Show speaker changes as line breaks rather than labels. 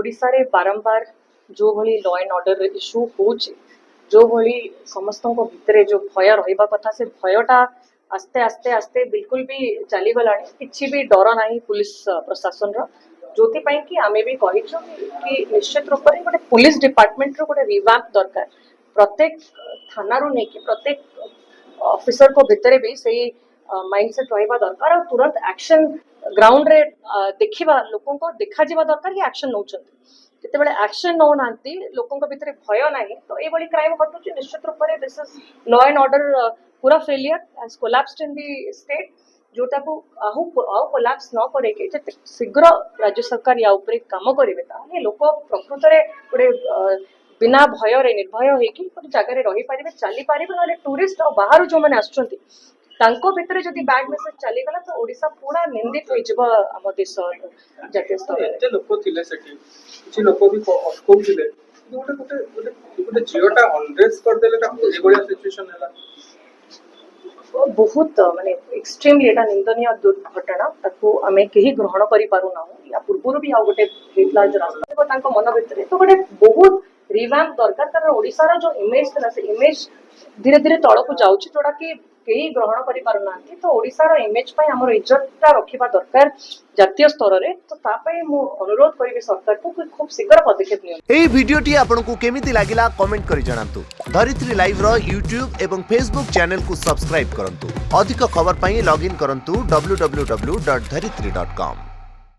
ओडिशा रे बारंबार जो भली लॉ एंड ऑर्डर इश्यू होचे जो भली समस्तों को भितरे जो भय रहिबा कथा से भयटा आस्ते आस्ते आस्ते बिल्कुल भी चली गलानी किछि भी डर नाही पुलिस प्रशासन रो जोति पई कि आमे भी कहिछु कि निश्चित रूप रे गोटे पुलिस डिपार्टमेंट रो गोटे रिवैम्प दरकार प्रत्येक थाना रो नै कि प्रत्येक ऑफिसर को भितरे भी सही माइंडसेट रहिबा दरकार और तुरंत एक्शन ग्राउंड रे देखिबा लोकन को देखा जिबा दरकार कि एक्शन नौचंती केतेबेले एक्शन नौ नांती लोकन को भितरे भय नाही तो ए बड़ी क्राइम घटुची निश्चित रूप रे this is law and order पूरा failure has collapsed in the state जोटा को आउ कोलैप्स न करे के जते शीघ्र राज्य सरकार या ऊपर काम करिवे ताले लोक प्रकृत रे गोटे बिना भय रे निर्भय होई कि गोटे जगह रे रही पारिबे चली पारिबे नले टूरिस्ट और बाहर जो माने आछुंती तांको भितरे जदि बैड मेसेज चली गला तो ओडिसा पूरा निंदित होई जबा हम देश जातीय स्तर रे
एते लोक थिले सेठी किछि लोक भी अटकौ थिले गोटे गोटे गोटे जियोटा अनड्रेस कर देले ता ए बढिया सिचुएशन हैला
बहुत माने एक्सट्रीमली एटा निंदनीय दुर्घटना ताको आमे केही ग्रहण करि पारु ना या पूर्वरु भी आ गोटे हेतला जो रास्ता तांको मन भितरे तो गोटे बहुत रिवैम्प दरकार कारण ओडिसा रो जो इमेज थला से इमेज धीरे धीरे तळको जाउची जोडा कि केही ग्रहण करि पारु नांती तो ओडिसा रो इमेज पय हमर इज्जतटा रखिबा दरकार जातीय स्तर रे तो ता पय मु अनुरोध करिबे सरकार को खूब शीघ्र पदक्षेप नियो
एई वीडियोटी आपनको केमिति लागिला कमेंट करि जणांतु धरित्री लाइव रो YouTube एवं Facebook चैनल को सब्सक्राइब करंतु अधिक खबर पई लॉगिन करंतु www.dharitri.com